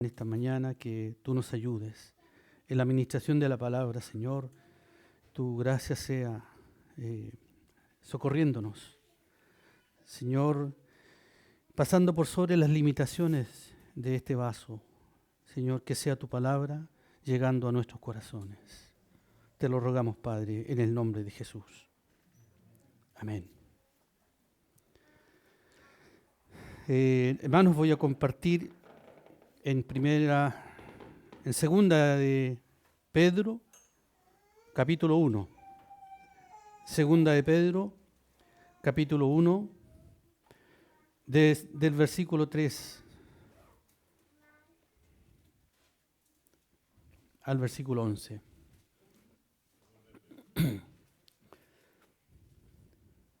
en esta mañana, que tú nos ayudes en la administración de la palabra, Señor. Tu gracia sea socorriéndonos, Señor, pasando por sobre las limitaciones de este vaso. Señor, que sea tu palabra llegando a nuestros corazones. Te lo rogamos, Padre, en el nombre de Jesús. Amén. Hermanos, voy a compartir en segunda de Pedro, capítulo 1. Segunda de Pedro, capítulo 1, del versículo 3 al versículo 11.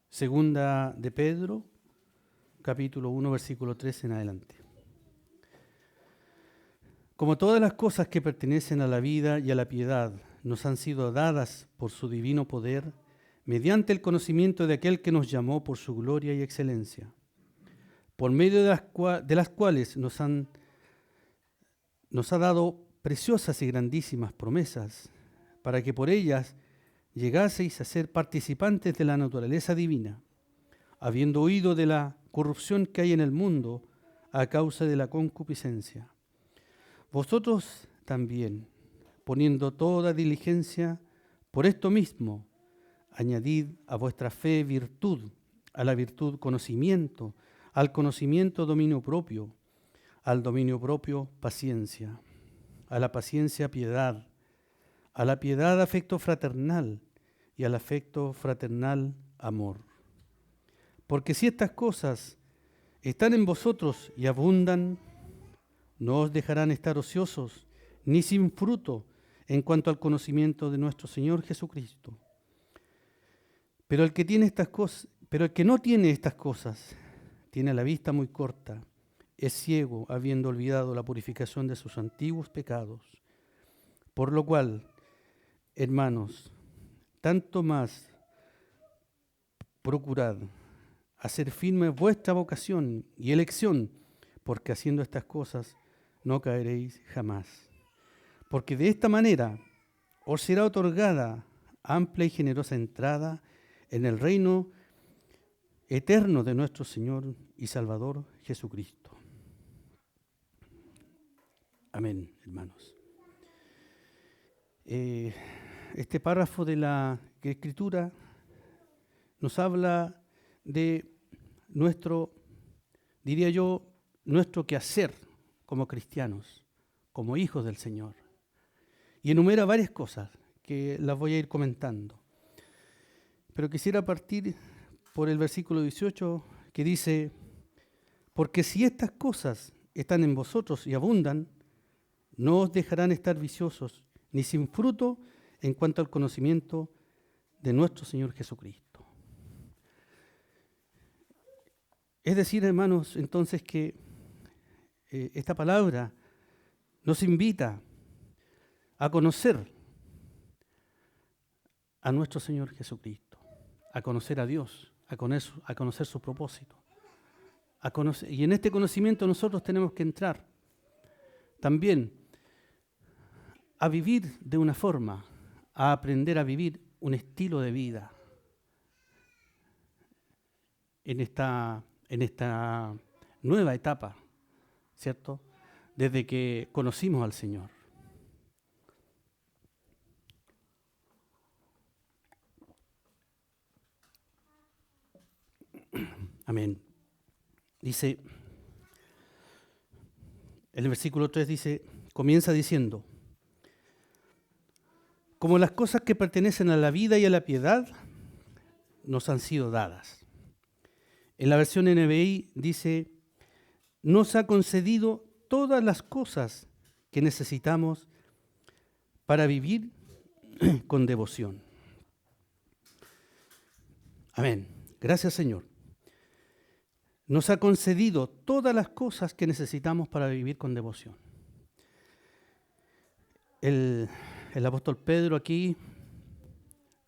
Segunda de Pedro, capítulo 1, versículo 3 en adelante. Como todas las cosas que pertenecen a la vida y a la piedad nos han sido dadas por su divino poder, mediante el conocimiento de aquel que nos llamó por su gloria y excelencia, por medio de las cuales nos ha dado preciosas y grandísimas promesas, para que por ellas llegaseis a ser participantes de la naturaleza divina, habiendo huido de la corrupción que hay en el mundo a causa de la concupiscencia. Vosotros también, poniendo toda diligencia, por esto mismo, añadid a vuestra fe virtud, a la virtud conocimiento, al conocimiento dominio propio, al dominio propio paciencia, a la paciencia piedad, a la piedad afecto fraternal y al afecto fraternal amor. Porque si estas cosas están en vosotros y abundan, no os dejarán estar ociosos ni sin fruto en cuanto al conocimiento de nuestro Señor Jesucristo. Pero el que no tiene estas cosas, tiene la vista muy corta, es ciego, habiendo olvidado la purificación de sus antiguos pecados. Por lo cual, hermanos, tanto más procurad hacer firme vuestra vocación y elección, porque haciendo estas cosas no caeréis jamás. Porque de esta manera os será otorgada amplia y generosa entrada en el reino eterno de nuestro Señor y Salvador Jesucristo. Amén, hermanos. Este párrafo de la Escritura nos habla de nuestro quehacer como cristianos, como hijos del Señor. Y enumera varias cosas que las voy a ir comentando. Pero quisiera partir por el versículo 18 que dice: porque si estas cosas están en vosotros y abundan, no os dejarán estar viciosos ni sin fruto en cuanto al conocimiento de nuestro Señor Jesucristo. Es decir, hermanos, entonces que esta palabra nos invita a conocer a nuestro Señor Jesucristo, a conocer a Dios, a conocer su propósito. Y en este conocimiento nosotros tenemos que entrar también a vivir de una forma, a aprender a vivir un estilo de vida en esta nueva etapa, ¿cierto? Desde que conocimos al Señor. Amén. Dice, el versículo 3 comienza diciendo: como las cosas que pertenecen a la vida y a la piedad nos han sido dadas. En la versión NBI dice: nos ha concedido todas las cosas que necesitamos para vivir con devoción. Amén. Gracias, Señor. Nos ha concedido todas las cosas que necesitamos para vivir con devoción. El apóstol Pedro aquí,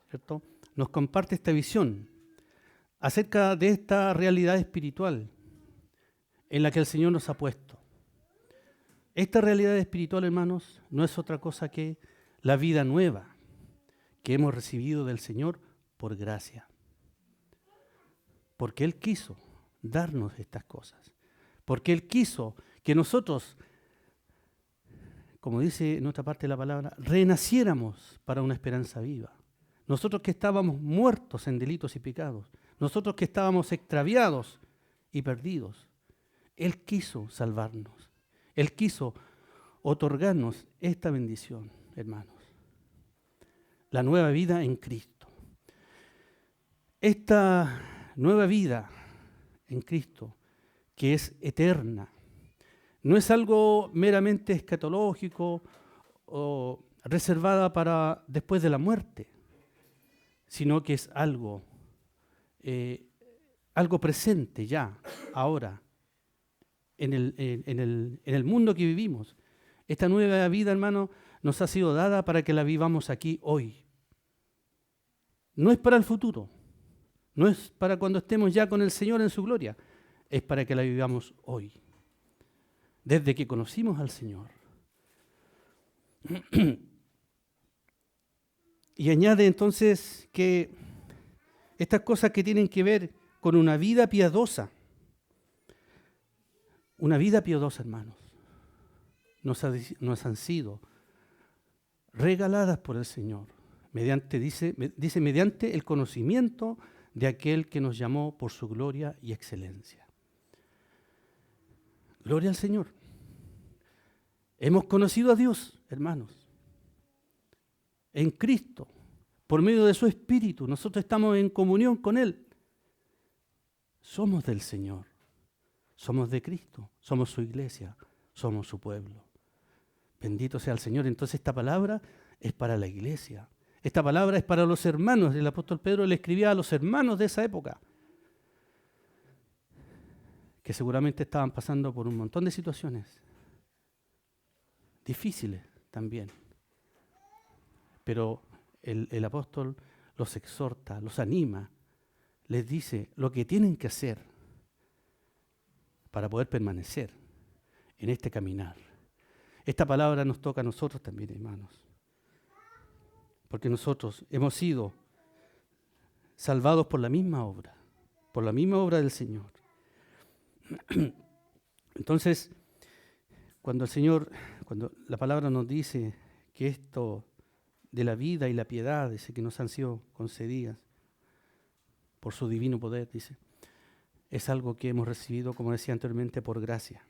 ¿cierto?, nos comparte esta visión acerca de esta realidad espiritual en la que el Señor nos ha puesto. Esta realidad espiritual, hermanos, no es otra cosa que la vida nueva que hemos recibido del Señor por gracia. Porque Él quiso darnos estas cosas. Porque Él quiso que nosotros, como dice en otra parte de la palabra, renaciéramos para una esperanza viva. Nosotros que estábamos muertos en delitos y pecados, nosotros que estábamos extraviados y perdidos, Él quiso salvarnos. Él quiso otorgarnos esta bendición, hermanos. La nueva vida en Cristo. Esta nueva vida en Cristo, que es eterna, no es algo meramente escatológico o reservada para después de la muerte, sino que es algo presente ya, ahora, en el mundo que vivimos. Esta nueva vida, hermano, nos ha sido dada para que la vivamos aquí hoy. No es para el futuro, no es para cuando estemos ya con el Señor en su gloria, es para que la vivamos hoy. Desde que conocimos al Señor. Y añade entonces que estas cosas que tienen que ver con una vida piadosa, hermanos, nos han sido regaladas por el Señor, mediante el conocimiento de aquel que nos llamó por su gloria y excelencia. Gloria al Señor. Hemos conocido a Dios, hermanos, en Cristo, por medio de su Espíritu. Nosotros estamos en comunión con Él. Somos del Señor, somos de Cristo, somos su iglesia, somos su pueblo. Bendito sea el Señor. Entonces esta palabra es para la iglesia. Esta palabra es para los hermanos. El apóstol Pedro le escribía a los hermanos de esa época, que seguramente estaban pasando por un montón de situaciones difíciles también. Pero el apóstol los exhorta, los anima, les dice lo que tienen que hacer para poder permanecer en este caminar. Esta palabra nos toca a nosotros también, hermanos, porque nosotros hemos sido salvados por la misma obra del Señor. Entonces, cuando la palabra nos dice que esto de la vida y la piedad, dice que nos han sido concedidas por su divino poder, dice, es algo que hemos recibido, como decía anteriormente, por gracia.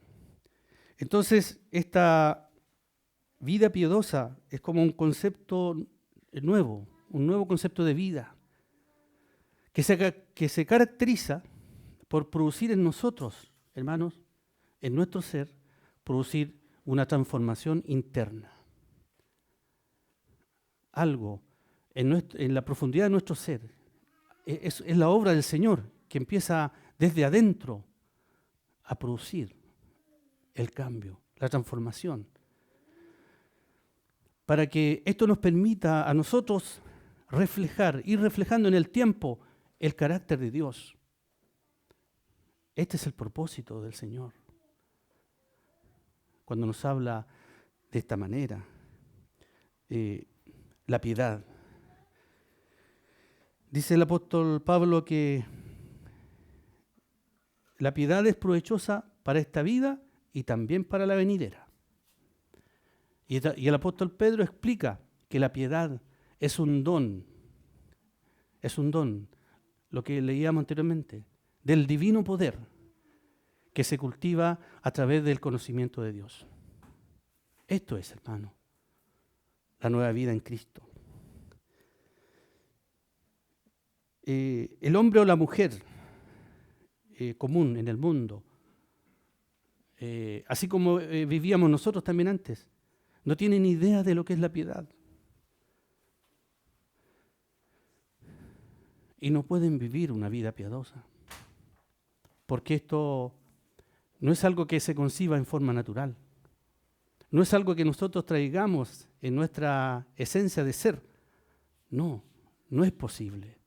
Entonces, esta vida piadosa es como un concepto nuevo, un nuevo concepto de vida, que se caracteriza por producir en nosotros, hermanos, en nuestro ser, producir una transformación interna. Algo en la profundidad de nuestro ser. Es la obra del Señor que empieza desde adentro a producir el cambio, la transformación. Para que esto nos permita a nosotros ir reflejando en el tiempo el carácter de Dios. Este es el propósito del Señor. Cuando nos habla de esta manera, la piedad. Dice el apóstol Pablo que la piedad es provechosa para esta vida y también para la venidera. Y el apóstol Pedro explica que la piedad es un don, lo que leíamos anteriormente, del divino poder que se cultiva a través del conocimiento de Dios. Esto es, hermano, la nueva vida en Cristo. El hombre o la mujer común en el mundo, así como vivíamos nosotros también antes, no tienen idea de lo que es la piedad. Y no pueden vivir una vida piadosa. Porque esto no es algo que se conciba en forma natural. No es algo que nosotros traigamos en nuestra esencia de ser. No, no es posible.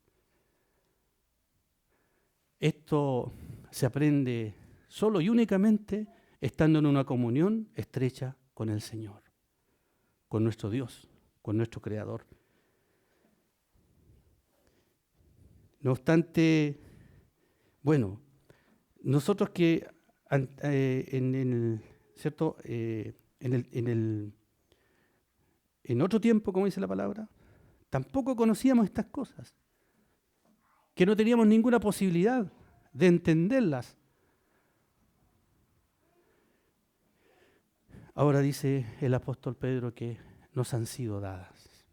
Esto se aprende solo y únicamente estando en una comunión estrecha con el Señor, con nuestro Dios, con nuestro Creador. No obstante, bueno, nosotros que ¿cierto? En otro tiempo, como dice la palabra, tampoco conocíamos estas cosas, que no teníamos ninguna posibilidad de entenderlas. Ahora dice el apóstol Pedro que nos han sido dadas.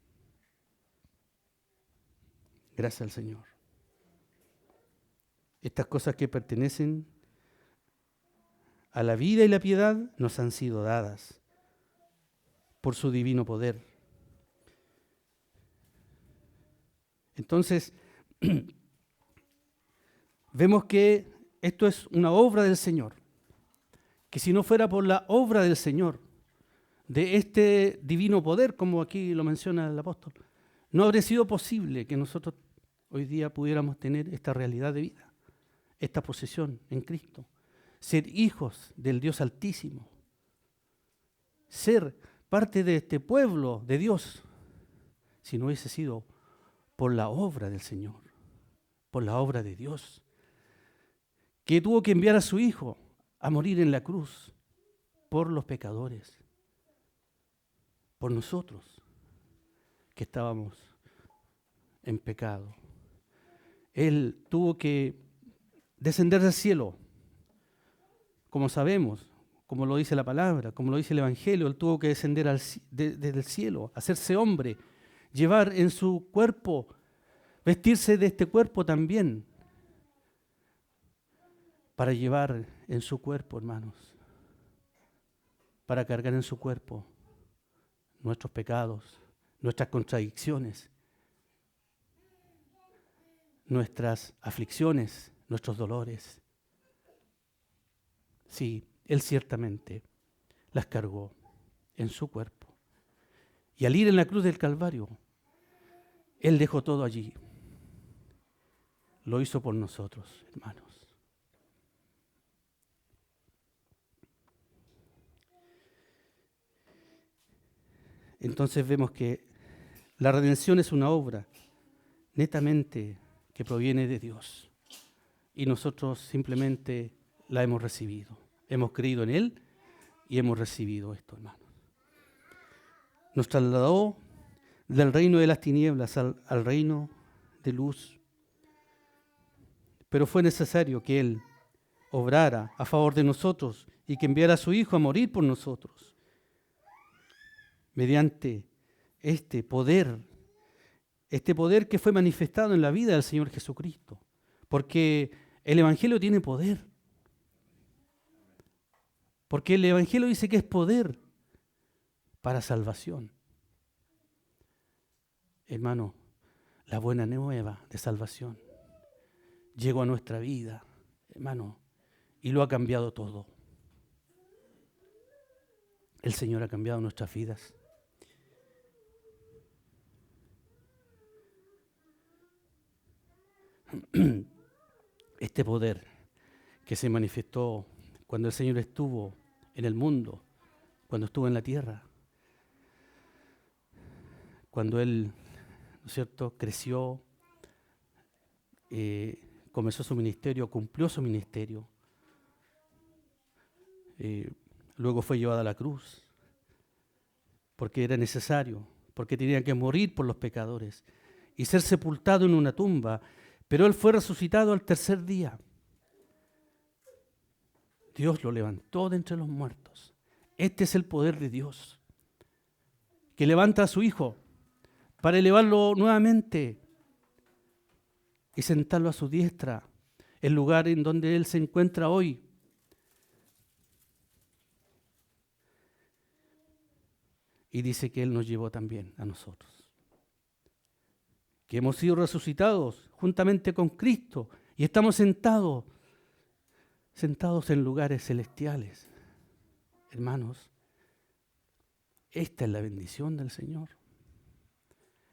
Gracias al Señor. Estas cosas que pertenecen a la vida y la piedad nos han sido dadas por su divino poder. Entonces, vemos que esto es una obra del Señor, que si no fuera por la obra del Señor, de este divino poder, como aquí lo menciona el apóstol, no habría sido posible que nosotros hoy día pudiéramos tener esta realidad de vida, esta posesión en Cristo, ser hijos del Dios Altísimo, ser parte de este pueblo de Dios, si no hubiese sido por la obra del Señor, por la obra de Dios, que tuvo que enviar a su Hijo a morir en la cruz por los pecadores, por nosotros que estábamos en pecado. Él tuvo que descender del cielo, como sabemos, como lo dice la palabra, como lo dice el Evangelio. Él tuvo que descender desde el cielo, hacerse hombre, llevar en su cuerpo, vestirse de este cuerpo también, para llevar en su cuerpo, hermanos, para cargar en su cuerpo nuestros pecados, nuestras contradicciones, nuestras aflicciones, nuestros dolores. Sí, Él ciertamente las cargó en su cuerpo. Y al ir en la cruz del Calvario, Él dejó todo allí. Lo hizo por nosotros, hermanos. Entonces vemos que la redención es una obra netamente que proviene de Dios. Y nosotros simplemente la hemos recibido. Hemos creído en Él y hemos recibido esto, hermanos. Nos trasladó del reino de las tinieblas al reino de luz. Pero fue necesario que Él obrara a favor de nosotros y que enviara a su Hijo a morir por nosotros. Mediante este poder que fue manifestado en la vida del Señor Jesucristo. Porque el Evangelio tiene poder. Porque el Evangelio dice que es poder para salvación. Hermano, la buena nueva de salvación llegó a nuestra vida, hermano, y lo ha cambiado todo. El Señor ha cambiado nuestras vidas. Este poder que se manifestó cuando el Señor estuvo en el mundo, cuando estuvo en la tierra, cuando Él, ¿no es cierto?, creció, comenzó su ministerio, cumplió su ministerio, luego fue llevado a la cruz, porque era necesario, porque tenía que morir por los pecadores y ser sepultado en una tumba, pero Él fue resucitado al tercer día. Dios lo levantó de entre los muertos. Este es el poder de Dios, que levanta a su Hijo para elevarlo nuevamente y sentarlo a su diestra, el lugar en donde Él se encuentra hoy. Y dice que Él nos llevó también a nosotros, que hemos sido resucitados juntamente con Cristo y estamos sentados en lugares celestiales. Hermanos, esta es la bendición del Señor.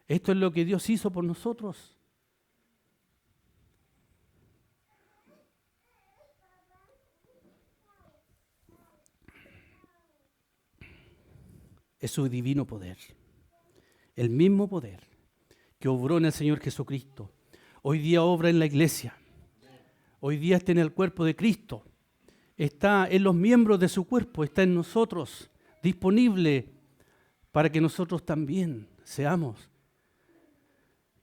Esto es lo que Dios hizo por nosotros. es su divino poder. El mismo poder que obró en el Señor Jesucristo, hoy día obra en la iglesia. Hoy día está en el cuerpo de Cristo. Está en los miembros de su cuerpo, está en nosotros, disponible para que nosotros también seamos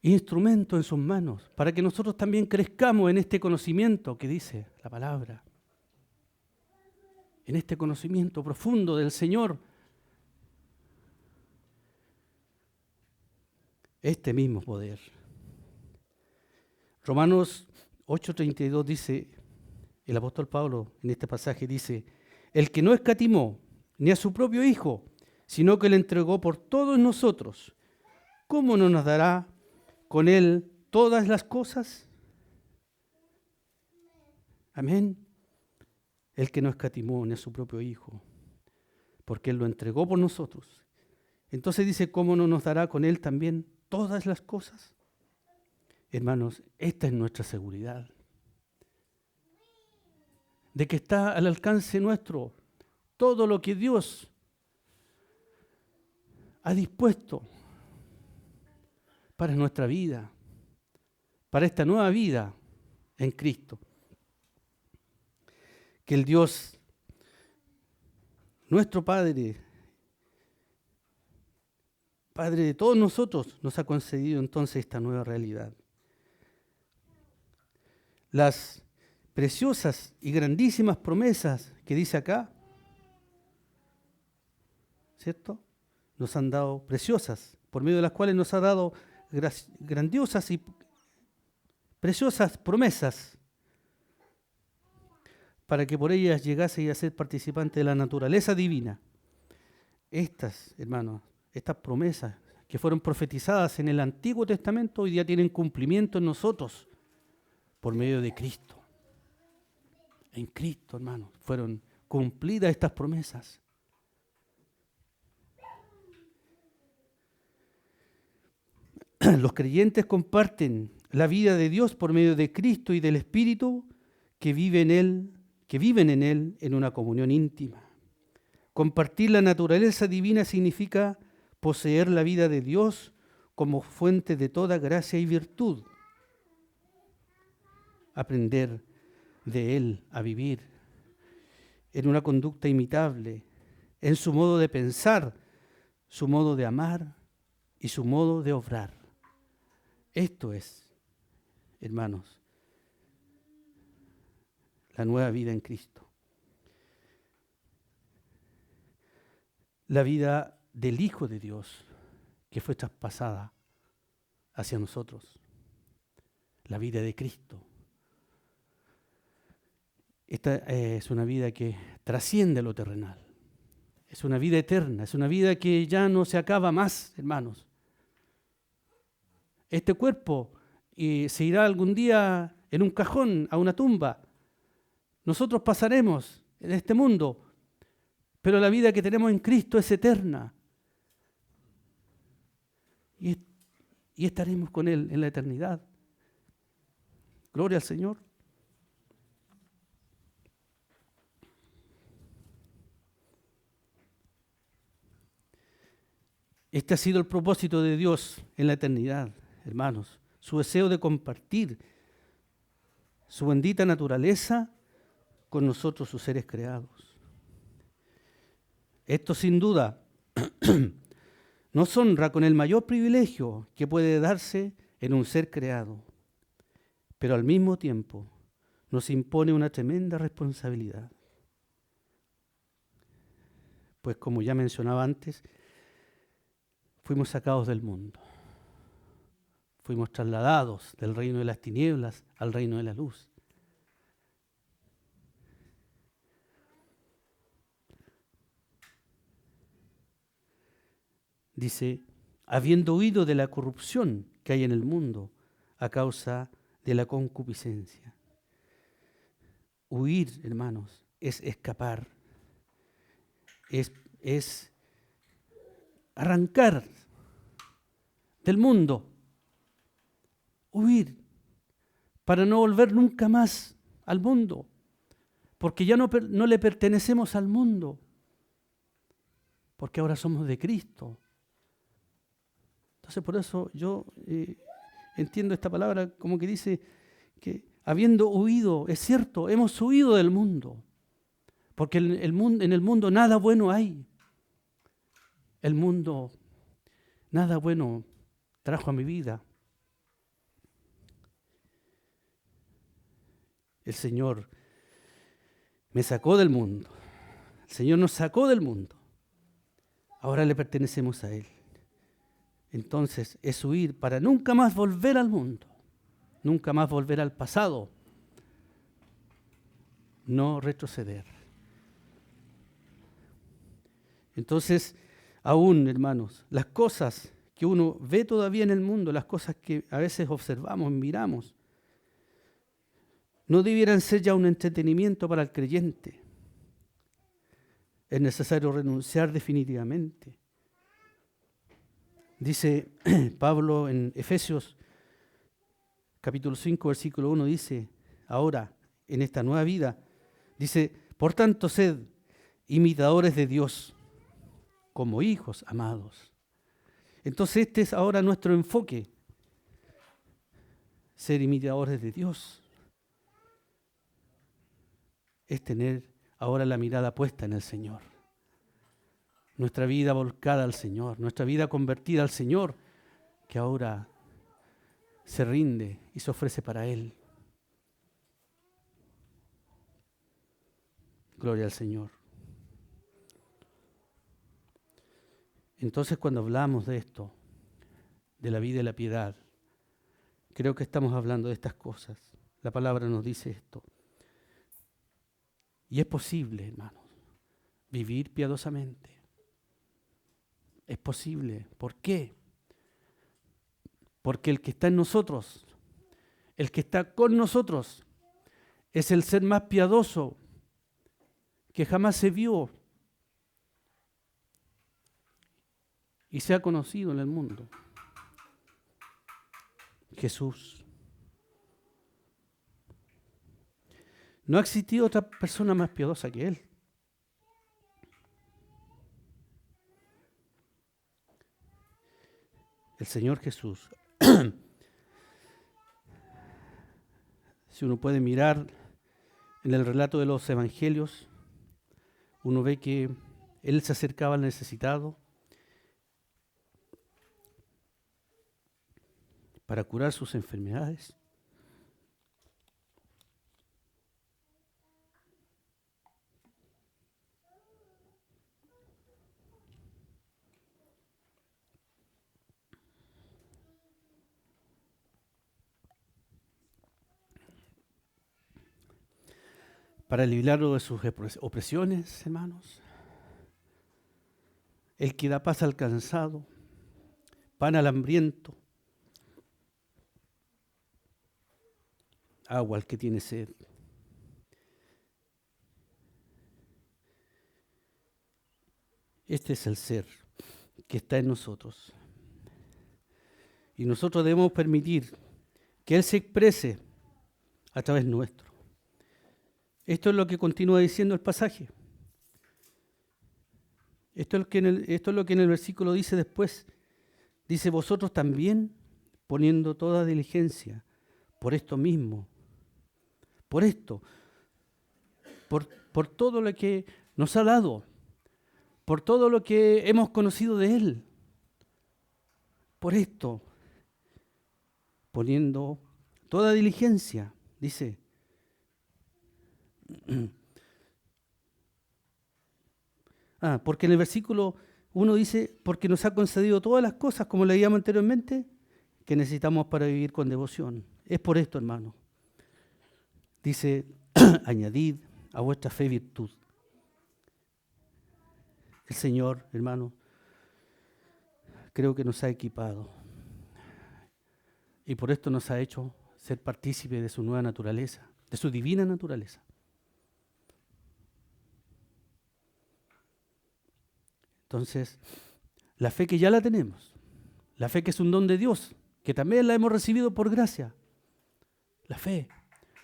instrumentos en sus manos, para que nosotros también crezcamos en este conocimiento que dice la palabra, en este conocimiento profundo del Señor. Este mismo poder. Romanos 8:32 dice, el apóstol Pablo en este pasaje dice, el que no escatimó ni a su propio Hijo, sino que le entregó por todos nosotros, ¿cómo no nos dará con él todas las cosas? Amén. El que no escatimó ni a su propio Hijo, porque él lo entregó por nosotros. Entonces dice, ¿cómo no nos dará con él también todas las cosas? Hermanos, esta es nuestra seguridad, de que está al alcance nuestro todo lo que Dios ha dispuesto para nuestra vida, para esta nueva vida en Cristo. Que el Dios, nuestro Padre, Padre de todos nosotros, nos ha concedido entonces esta nueva realidad. Las preciosas y grandísimas promesas que dice acá, ¿cierto? Nos han dado preciosas, por medio de las cuales nos ha dado grandiosas y preciosas promesas, para que por ellas llegase a ser participante de la naturaleza divina. Estas, hermanos, estas promesas que fueron profetizadas en el Antiguo Testamento hoy día tienen cumplimiento en nosotros por medio de Cristo. En Cristo, hermanos, fueron cumplidas estas promesas. Los creyentes comparten la vida de Dios por medio de Cristo y del Espíritu que viven en Él en una comunión íntima. Compartir la naturaleza divina significa poseer la vida de Dios como fuente de toda gracia y virtud. Aprender de Él a vivir en una conducta imitable, en su modo de pensar, su modo de amar y su modo de obrar. Esto es, hermanos, la nueva vida en Cristo. La vida del Hijo de Dios que fue traspasada hacia nosotros. La vida de Cristo. Esta es una vida que trasciende lo terrenal. Es una vida eterna, es una vida que ya no se acaba más, hermanos. Este cuerpo se irá algún día en un cajón, a una tumba. Nosotros pasaremos en este mundo, pero la vida que tenemos en Cristo es eterna. Y estaremos con Él en la eternidad. Gloria al Señor. Este ha sido el propósito de Dios en la eternidad, hermanos. Su deseo de compartir su bendita naturaleza con nosotros, sus seres creados. Esto sin duda nos honra con el mayor privilegio que puede darse en un ser creado, pero al mismo tiempo nos impone una tremenda responsabilidad. Pues como ya mencionaba antes, fuimos sacados del mundo. Fuimos trasladados del reino de las tinieblas al reino de la luz. Dice, habiendo huido de la corrupción que hay en el mundo a causa de la concupiscencia. Huir, hermanos, es escapar, es arrancar del mundo, huir, para no volver nunca más al mundo, porque ya no le pertenecemos al mundo. porque ahora somos de Cristo. Entonces por eso yo entiendo esta palabra como que dice que habiendo huido, es cierto, hemos huido del mundo, porque en el mundo nada bueno hay. El mundo nada bueno trajo a mi vida. El Señor me sacó del mundo. El Señor nos sacó del mundo. Ahora le pertenecemos a Él. Entonces es huir para nunca más volver al mundo, nunca más volver al pasado, no retroceder. Entonces, aún, hermanos, las cosas que uno ve todavía en el mundo, las cosas que a veces observamos, miramos, no debieran ser ya un entretenimiento para el creyente. Es necesario renunciar definitivamente. Dice Pablo en Efesios capítulo 5, versículo 1, dice, ahora, en esta nueva vida, dice, por tanto, sed imitadores de Dios, como hijos amados. Entonces este es ahora nuestro enfoque, ser imitadores de Dios. Es tener ahora la mirada puesta en el Señor. Nuestra vida volcada al Señor, nuestra vida convertida al Señor, que ahora se rinde y se ofrece para Él. Gloria al Señor. Entonces, cuando hablamos de esto, de la vida y la piedad, creo que estamos hablando de estas cosas. La palabra nos dice esto. Y es posible, hermanos, vivir piadosamente. Es posible. ¿Por qué? Porque el que está en nosotros, el que está con nosotros, es el ser más piadoso que jamás se vio y se ha conocido en el mundo. Jesús. No ha existido otra persona más piadosa que Él. El Señor Jesús. Si uno puede mirar en el relato de los evangelios, uno ve que Él se acercaba al necesitado para curar sus enfermedades. Para librarlo de sus opresiones, hermanos. El que da paz al cansado, pan al hambriento, agua al que tiene sed. Este es el ser que está en nosotros. Y nosotros debemos permitir que Él se exprese a través nuestro. Esto es lo que continúa diciendo el pasaje. Esto es lo que en el versículo dice después. Dice, vosotros también, poniendo toda diligencia, por esto mismo, por esto, por todo lo que nos ha dado, por todo lo que hemos conocido de Él, por esto, poniendo toda diligencia, dice. Porque en el versículo 1 dice, porque nos ha concedido todas las cosas, como leíamos anteriormente, que necesitamos para vivir con devoción. Es por esto, hermano. Dice, añadid a vuestra fe virtud. El Señor, hermano, creo que nos ha equipado. Y por esto nos ha hecho ser partícipe de su nueva naturaleza, de su divina naturaleza. Entonces, la fe que ya la tenemos, la fe que es un don de Dios, que también la hemos recibido por gracia, la fe,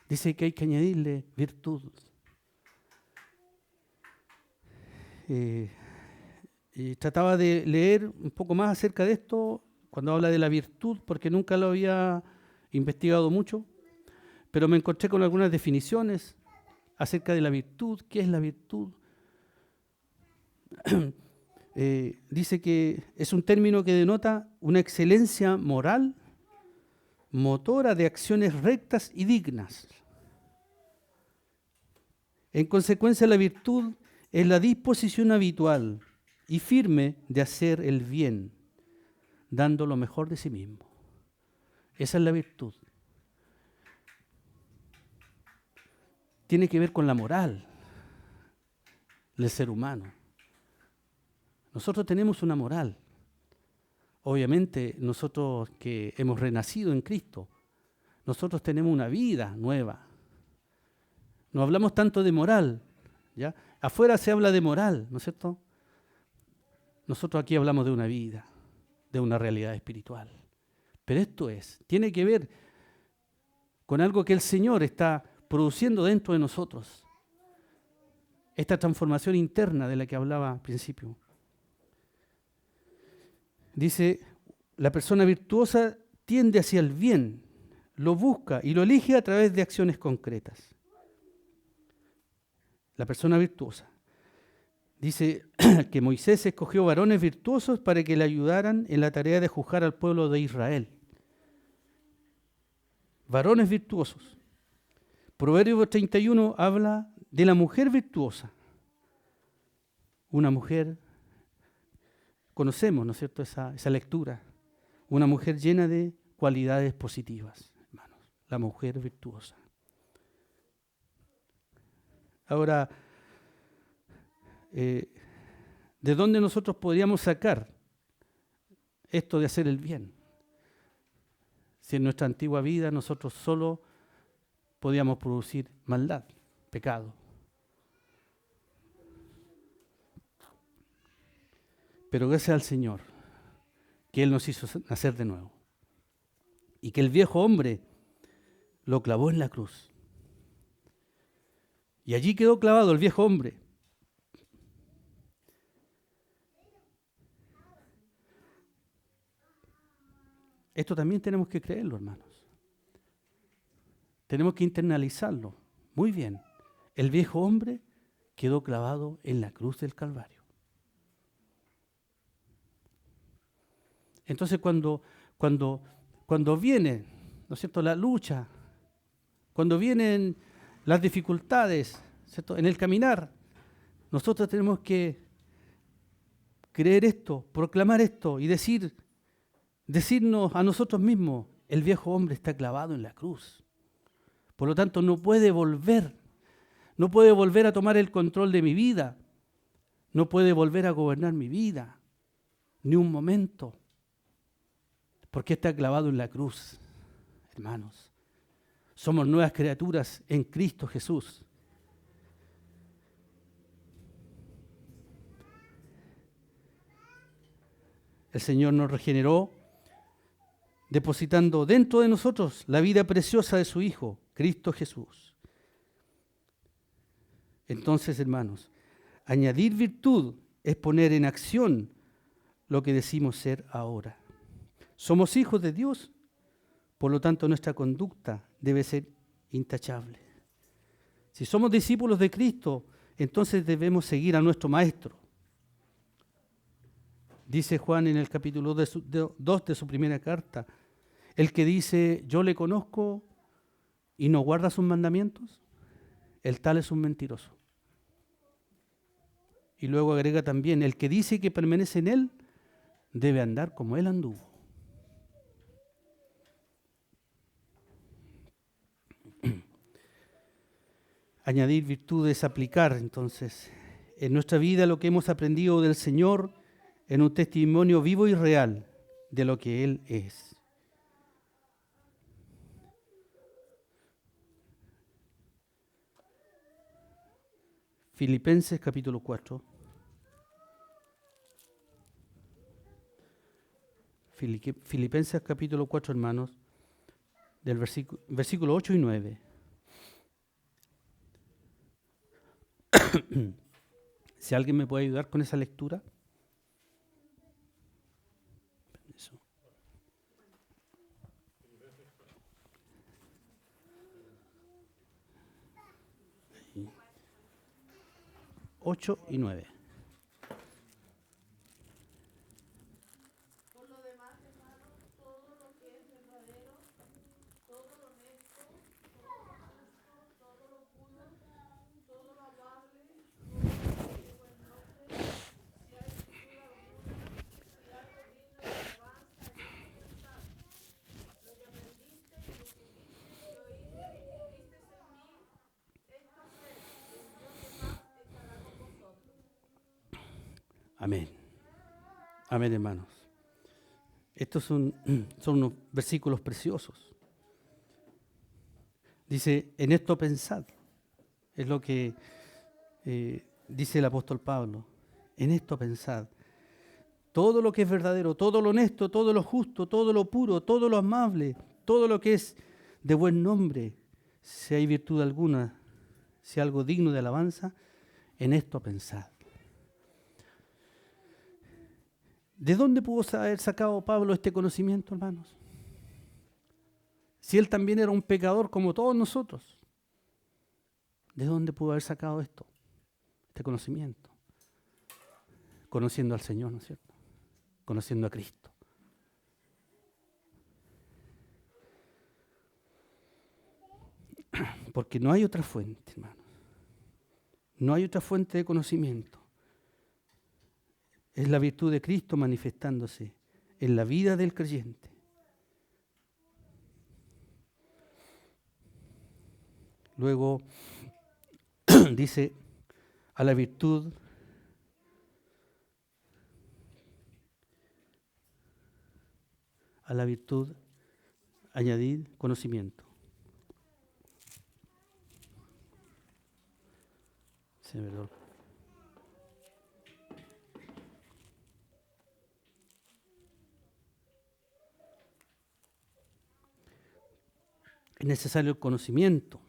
dice que hay que añadirle virtud. trataba de leer un poco más acerca de esto cuando habla de la virtud, porque nunca lo había investigado mucho, pero me encontré con algunas definiciones acerca de la virtud. ¿Qué es la virtud? Dice que es un término que denota una excelencia moral, motora de acciones rectas y dignas. En consecuencia, la virtud es la disposición habitual y firme de hacer el bien, dando lo mejor de sí mismo. Esa es la virtud. Tiene que ver con la moral del ser humano. Nosotros tenemos una moral. Obviamente, nosotros que hemos renacido en Cristo, nosotros tenemos una vida nueva. No hablamos tanto de moral, ¿ya? Afuera se habla de moral, ¿no es cierto? Nosotros aquí hablamos de una vida, de una realidad espiritual. Pero esto tiene que ver con algo que el Señor está produciendo dentro de nosotros. Esta transformación interna de la que hablaba al principio. Dice, la persona virtuosa tiende hacia el bien, lo busca y lo elige a través de acciones concretas. La persona virtuosa. Dice que Moisés escogió varones virtuosos para que le ayudaran en la tarea de juzgar al pueblo de Israel. Varones virtuosos. Proverbios 31 habla de la mujer virtuosa. Una mujer, conocemos, ¿no es cierto?, esa lectura. Una mujer llena de cualidades positivas, hermanos. La mujer virtuosa. Ahora, ¿de dónde nosotros podríamos sacar esto de hacer el bien? Si en nuestra antigua vida nosotros solo podíamos producir maldad, pecado. Pero gracias al Señor, que Él nos hizo nacer de nuevo. Y que el viejo hombre lo clavó en la cruz. Y allí quedó clavado el viejo hombre. Esto también tenemos que creerlo, hermanos. Tenemos que internalizarlo. Muy bien. El viejo hombre quedó clavado en la cruz del Calvario. Entonces cuando viene, ¿no es cierto?, la lucha, cuando vienen las dificultades, ¿cierto?, en el caminar, nosotros tenemos que creer esto, proclamar esto y decirnos a nosotros mismos, el viejo hombre está clavado en la cruz. Por lo tanto, no puede volver a tomar el control de mi vida, no puede volver a gobernar mi vida, ni un momento, porque está clavado en la cruz, hermanos. Somos nuevas criaturas en Cristo Jesús. El Señor nos regeneró, depositando dentro de nosotros la vida preciosa de su Hijo, Cristo Jesús. Entonces, hermanos, añadir virtud es poner en acción lo que decimos ser ahora. Somos hijos de Dios, por lo tanto nuestra conducta debe ser intachable. Si somos discípulos de Cristo, entonces debemos seguir a nuestro Maestro. Dice Juan en el capítulo 2 de su primera carta, el que dice, yo le conozco y no guarda sus mandamientos, el tal es un mentiroso. Y luego agrega también, el que dice que permanece en él, debe andar como él anduvo. Añadir virtud es aplicar, entonces, en nuestra vida lo que hemos aprendido del Señor en un testimonio vivo y real de lo que Él es. Filipenses capítulo 4. Filipenses capítulo 4, hermanos, del versículo 8 y 9. Si alguien me puede ayudar con esa lectura. 8 y 9. Amén. Amén, hermanos. Estos son unos versículos preciosos. Dice, en esto pensad. Es lo que dice el apóstol Pablo. En esto pensad. Todo lo que es verdadero, todo lo honesto, todo lo justo, todo lo puro, todo lo amable, todo lo que es de buen nombre, si hay virtud alguna, si algo digno de alabanza, en esto pensad. ¿De dónde pudo haber sacado Pablo este conocimiento, hermanos? Si él también era un pecador como todos nosotros. ¿De dónde pudo haber sacado esto? Este conocimiento. Conociendo al Señor, ¿no es cierto? Conociendo a Cristo. Porque no hay otra fuente, hermanos. No hay otra fuente de conocimiento. Es la virtud de Cristo manifestándose en la vida del creyente. Luego dice, a la virtud añadir conocimiento. Se me olvidó. Es necesario el conocimiento.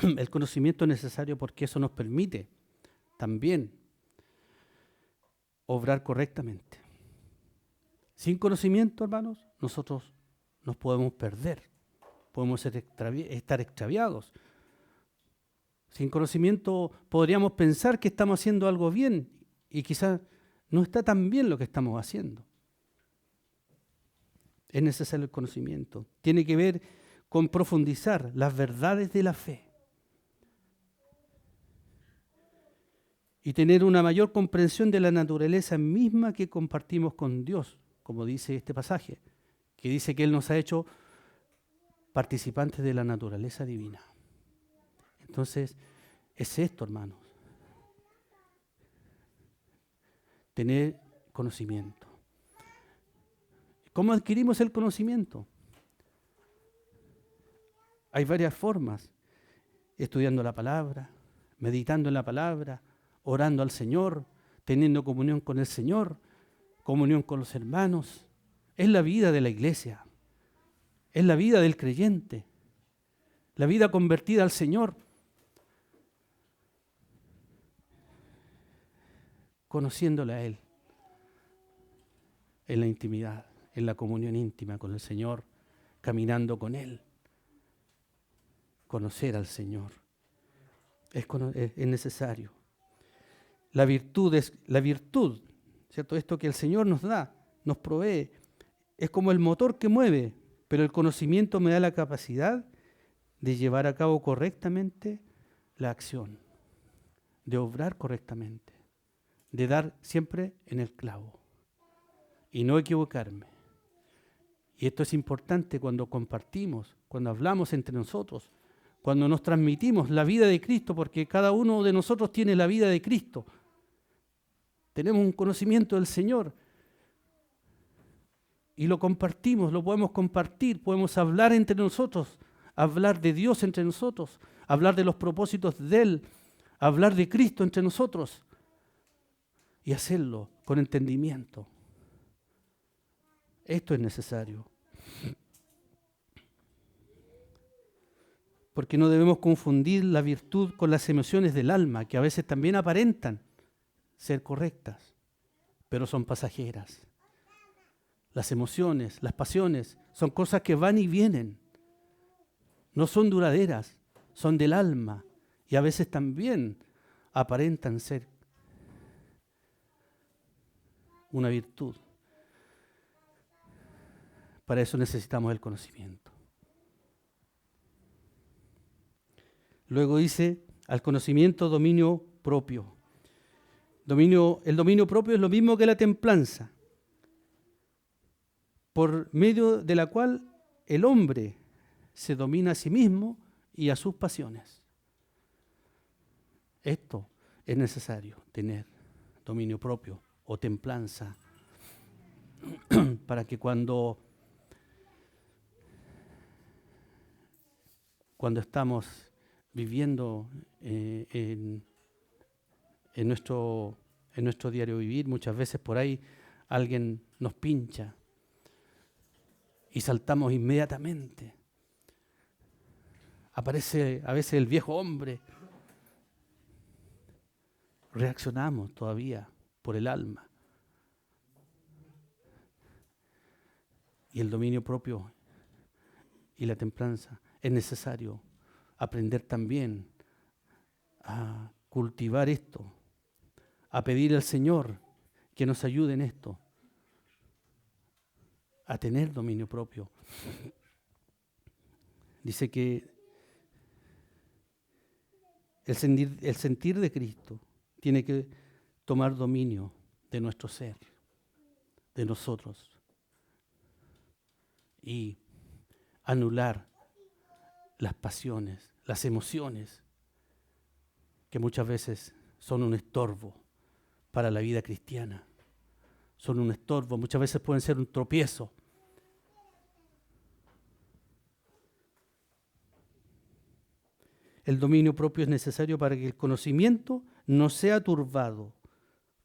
El conocimiento es necesario porque eso nos permite también obrar correctamente. Sin conocimiento, hermanos, nosotros nos podemos perder, podemos estar extraviados. Sin conocimiento podríamos pensar que estamos haciendo algo bien y quizás no está tan bien lo que estamos haciendo. Es necesario el conocimiento. Tiene que ver con profundizar las verdades de la fe y tener una mayor comprensión de la naturaleza misma que compartimos con Dios, como dice este pasaje, que dice que Él nos ha hecho participantes de la naturaleza divina. Entonces, es esto, hermanos. Tener conocimiento. ¿Cómo adquirimos el conocimiento? Hay varias formas. Estudiando la palabra, meditando en la palabra, orando al Señor, teniendo comunión con el Señor, comunión con los hermanos. Es la vida de la iglesia. Es la vida del creyente. La vida convertida al Señor. Conociéndole a Él. En la intimidad, en la comunión íntima con el Señor, caminando con Él. Conocer al Señor. Es necesario. La virtud, ¿cierto? Esto que el Señor nos da, nos provee, es como el motor que mueve, pero el conocimiento me da la capacidad de llevar a cabo correctamente la acción, de obrar correctamente, de dar siempre en el clavo y no equivocarme. Y esto es importante cuando compartimos, cuando hablamos entre nosotros, cuando nos transmitimos la vida de Cristo, porque cada uno de nosotros tiene la vida de Cristo. Tenemos un conocimiento del Señor y lo compartimos, lo podemos compartir, podemos hablar entre nosotros, hablar de Dios entre nosotros, hablar de los propósitos de Él, hablar de Cristo entre nosotros y hacerlo con entendimiento. Esto es necesario. Porque no debemos confundir la virtud con las emociones del alma, que a veces también aparentan ser correctas, pero son pasajeras. Las emociones, las pasiones, son cosas que van y vienen. no son duraderas, son del alma y a veces también aparentan ser una virtud. Para eso necesitamos el conocimiento. Luego dice, al conocimiento, dominio propio. El dominio propio es lo mismo que la templanza, por medio de la cual el hombre se domina a sí mismo y a sus pasiones. Esto es necesario, tener dominio propio o templanza, para que cuando estamos viviendo en nuestro diario vivir, muchas veces por ahí alguien nos pincha y saltamos inmediatamente. Aparece a veces el viejo hombre. Reaccionamos todavía por el alma. Y el dominio propio y la templanza. Es necesario aprender también a cultivar esto, a pedir al Señor que nos ayude en esto, a tener dominio propio. Dice que el sentir de Cristo tiene que tomar dominio de nuestro ser, de nosotros, y anular las pasiones, las emociones, que muchas veces son un estorbo para la vida cristiana. Son un estorbo, muchas veces pueden ser un tropiezo. El dominio propio es necesario para que el conocimiento no sea turbado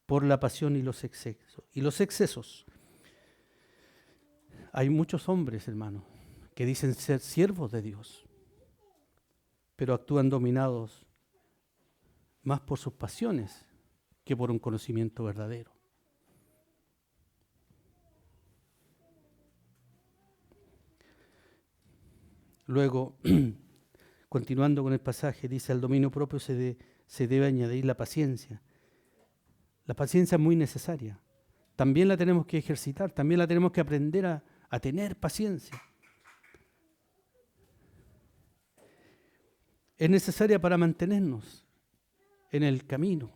por la pasión y los excesos. Hay muchos hombres, hermanos, que dicen ser siervos de Dios, pero actúan dominados más por sus pasiones que por un conocimiento verdadero. Luego, continuando con el pasaje, dice, al dominio propio se debe añadir la paciencia. La paciencia es muy necesaria. También la tenemos que ejercitar, también la tenemos que aprender a tener paciencia. Es necesaria para mantenernos en el camino,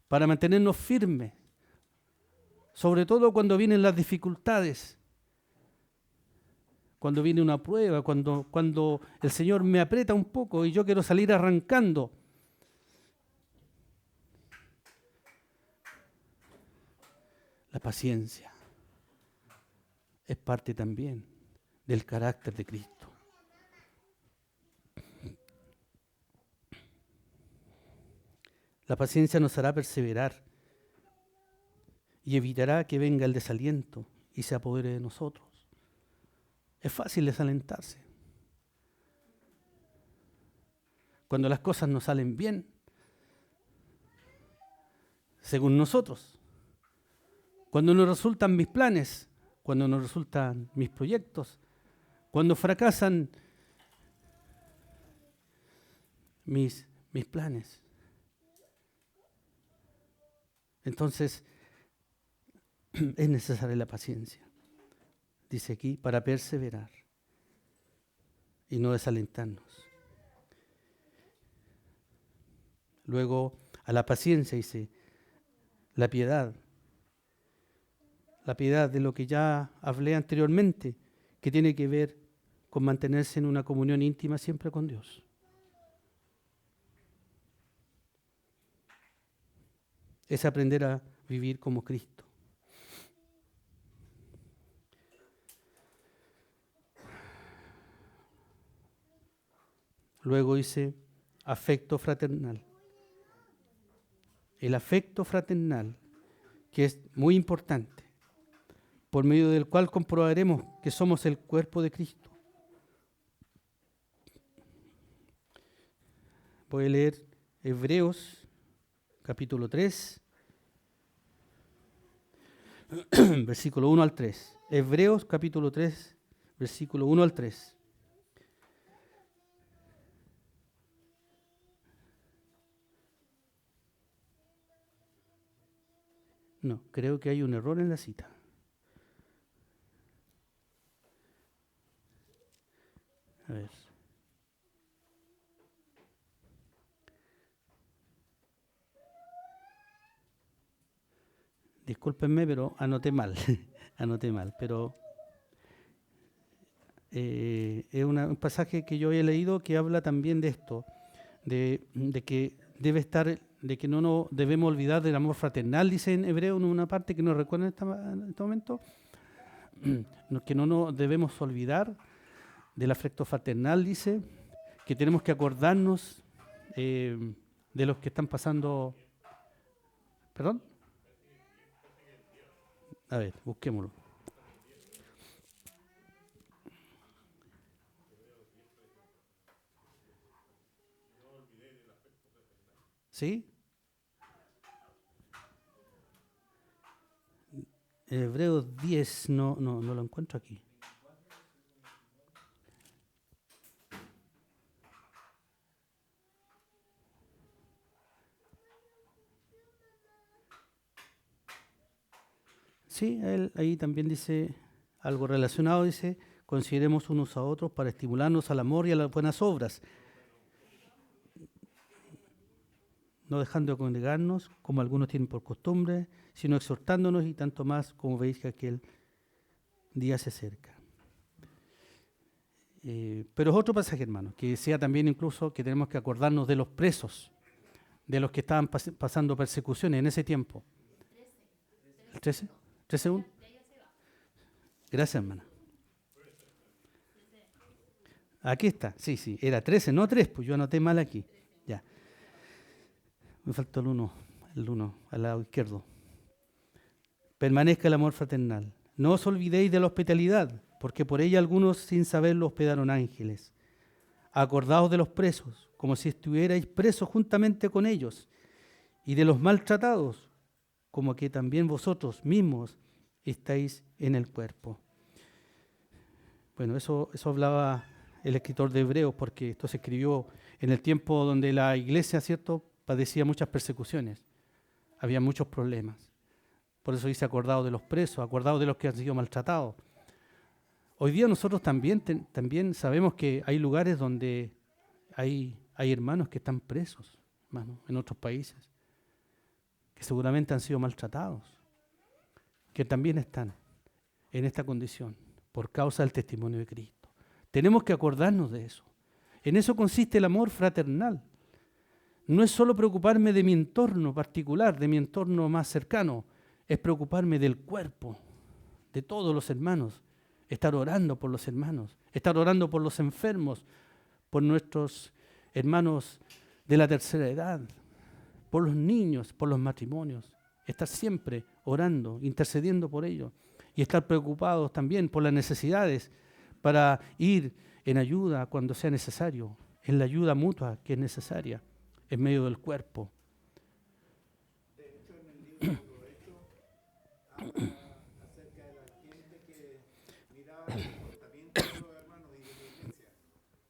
para mantenernos firmes, sobre todo cuando vienen las dificultades, cuando viene una prueba, cuando el Señor me aprieta un poco y yo quiero salir arrancando. La paciencia es parte también del carácter de Cristo. La paciencia nos hará perseverar y evitará que venga el desaliento y se apodere de nosotros. Es fácil desalentarse. Cuando las cosas no salen bien, según nosotros, cuando no resultan mis planes, cuando no resultan mis proyectos, cuando fracasan mis planes. Entonces, es necesaria la paciencia, dice aquí, para perseverar y no desalentarnos. Luego, a la paciencia dice, la piedad de lo que ya hablé anteriormente, que tiene que ver con mantenerse en una comunión íntima siempre con Dios. Es aprender a vivir como Cristo. Luego dice, afecto fraternal. El afecto fraternal, que es muy importante, por medio del cual comprobaremos que somos el cuerpo de Cristo. Voy a leer Hebreos, capítulo 3, versículo 1 al 3. Hebreos, capítulo 3, versículo 1 al 3. No, creo que hay un error en la cita. A ver. Discúlpenme, pero anoté mal. Anoté mal, pero es un pasaje que yo he leído que habla también de esto, de que debe estar, de que no debemos olvidar del amor fraternal, dice en hebreo, en una parte que no recuerdo en este momento, que no nos debemos olvidar del afecto fraternal, dice, que tenemos que acordarnos de los que están pasando. ¿Perdón? A ver, busquémoslo. ¿Sí? Hebreos 10, no lo encuentro aquí. Sí, ahí también dice algo relacionado, dice, consideremos unos a otros para estimularnos al amor y a las buenas obras, no dejando de congregarnos, como algunos tienen por costumbre, sino exhortándonos y tanto más como veis que aquel día se acerca. Pero es otro pasaje, hermano, que decía también incluso que tenemos que acordarnos de los presos, de los que estaban pasando persecuciones en ese tiempo. ¿El 13? ¿13-1? Gracias, hermana. Aquí está, sí, era 13, no 3, pues yo anoté mal aquí. Ya, me faltó el 1 al lado izquierdo. Permanezca el amor fraternal. No os olvidéis de la hospitalidad, porque por ella algunos sin saberlo hospedaron ángeles. Acordaos de los presos, como si estuvierais presos juntamente con ellos, y de los maltratados, como que también vosotros mismos estáis en el cuerpo. Bueno, eso hablaba el escritor de Hebreos, porque esto se escribió en el tiempo donde la iglesia, ¿cierto?, padecía muchas persecuciones, había muchos problemas. Por eso dice acordado de los presos, acordado de los que han sido maltratados. Hoy día nosotros también sabemos que hay lugares donde hay hermanos que están presos, hermanos, en otros países, que seguramente han sido maltratados, que también están en esta condición por causa del testimonio de Cristo. Tenemos que acordarnos de eso. En eso consiste el amor fraternal. No es solo preocuparme de mi entorno particular, de mi entorno más cercano, es preocuparme del cuerpo, de todos los hermanos, estar orando por los hermanos, estar orando por los enfermos, por nuestros hermanos de la tercera edad, por los niños, por los matrimonios, estar siempre orando, intercediendo por ellos y estar preocupados también por las necesidades para ir en ayuda cuando sea necesario, en la ayuda mutua que es necesaria en medio del cuerpo. De hecho, en el libro de los Hechos habla acerca de la gente que miraba el comportamiento de los hermanos y de la iglesia.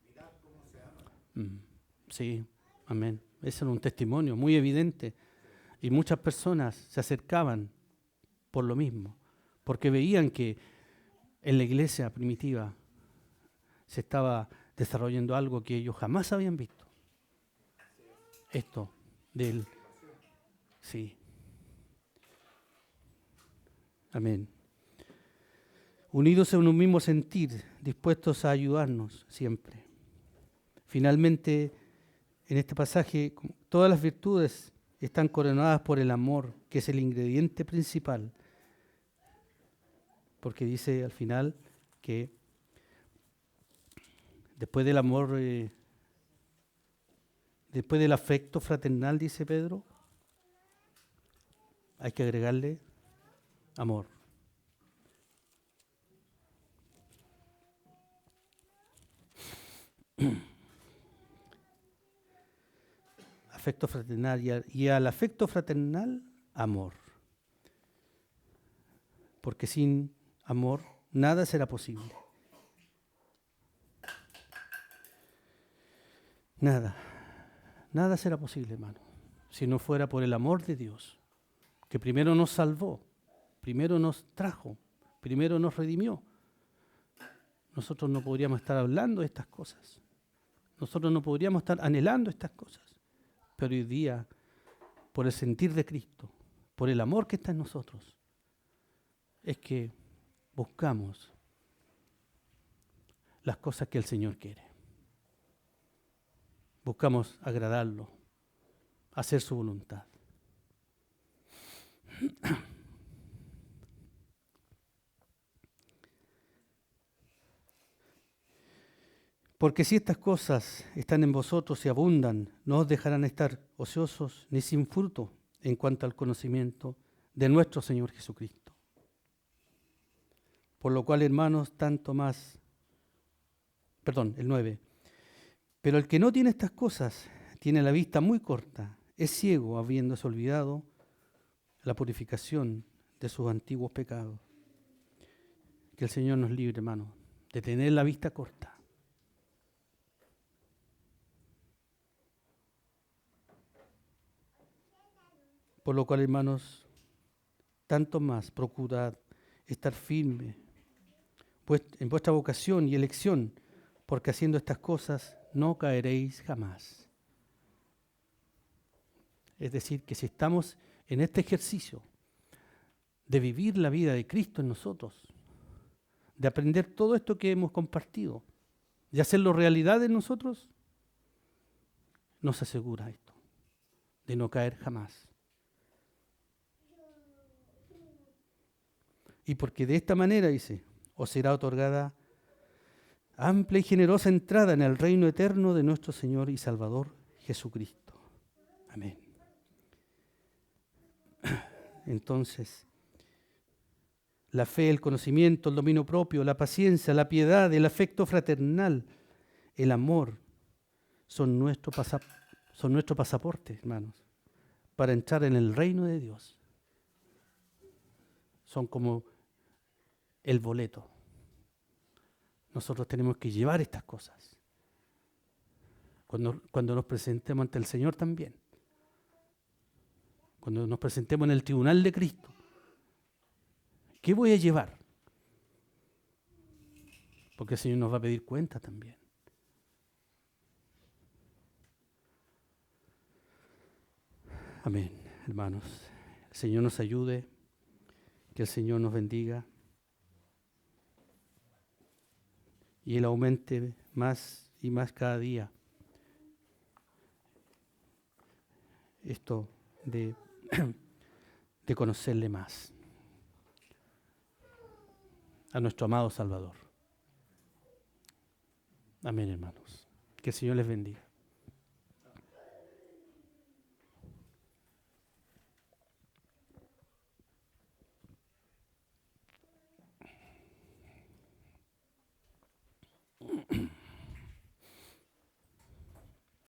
Mirad cómo se aman. Sí, amén. Ese era un testimonio muy evidente. Y muchas personas se acercaban por lo mismo, porque veían que en la iglesia primitiva se estaba desarrollando algo que ellos jamás habían visto. Esto del... Sí. Amén. Unidos en un mismo sentir, dispuestos a ayudarnos siempre. Finalmente, en este pasaje, todas las virtudes están coronadas por el amor, que es el ingrediente principal. Porque dice al final que después del amor, después del afecto fraternal, dice Pedro, hay que agregarle amor. Afecto fraternal y al afecto fraternal, amor. Porque sin amor nada será posible. Nada será posible, hermano, si no fuera por el amor de Dios, que primero nos salvó, primero nos trajo, primero nos redimió, nosotros no podríamos estar hablando de estas cosas. Nosotros no podríamos estar anhelando estas cosas. Pero hoy día, por el sentir de Cristo, por el amor que está en nosotros, es que buscamos las cosas que el Señor quiere. Buscamos agradarlo, hacer su voluntad. Porque si estas cosas están en vosotros y abundan, no os dejarán estar ociosos ni sin fruto en cuanto al conocimiento de nuestro Señor Jesucristo. Por lo cual, hermanos, el 9. Pero el que no tiene estas cosas tiene la vista muy corta, es ciego, habiéndose olvidado la purificación de sus antiguos pecados. Que el Señor nos libre, hermanos, de tener la vista corta. Por lo cual, hermanos, tanto más procurad estar firme en vuestra vocación y elección, porque haciendo estas cosas no caeréis jamás. Es decir, que si estamos en este ejercicio de vivir la vida de Cristo en nosotros, de aprender todo esto que hemos compartido, de hacerlo realidad en nosotros, nos asegura esto, de no caer jamás. Y porque de esta manera, dice, os será otorgada amplia y generosa entrada en el reino eterno de nuestro Señor y Salvador Jesucristo. Amén. Entonces, la fe, el conocimiento, el dominio propio, la paciencia, la piedad, el afecto fraternal, el amor, son nuestro pasaporte, hermanos, para entrar en el reino de Dios. Son como el boleto. Nosotros tenemos que llevar estas cosas. Cuando nos presentemos ante el Señor también. Cuando nos presentemos en el tribunal de Cristo. ¿Qué voy a llevar? Porque el Señor nos va a pedir cuenta también. Amén, hermanos. El Señor nos ayude. Que el Señor nos bendiga. Y Él aumente más y más cada día esto de conocerle más a nuestro amado Salvador. Amén, hermanos. Que el Señor les bendiga.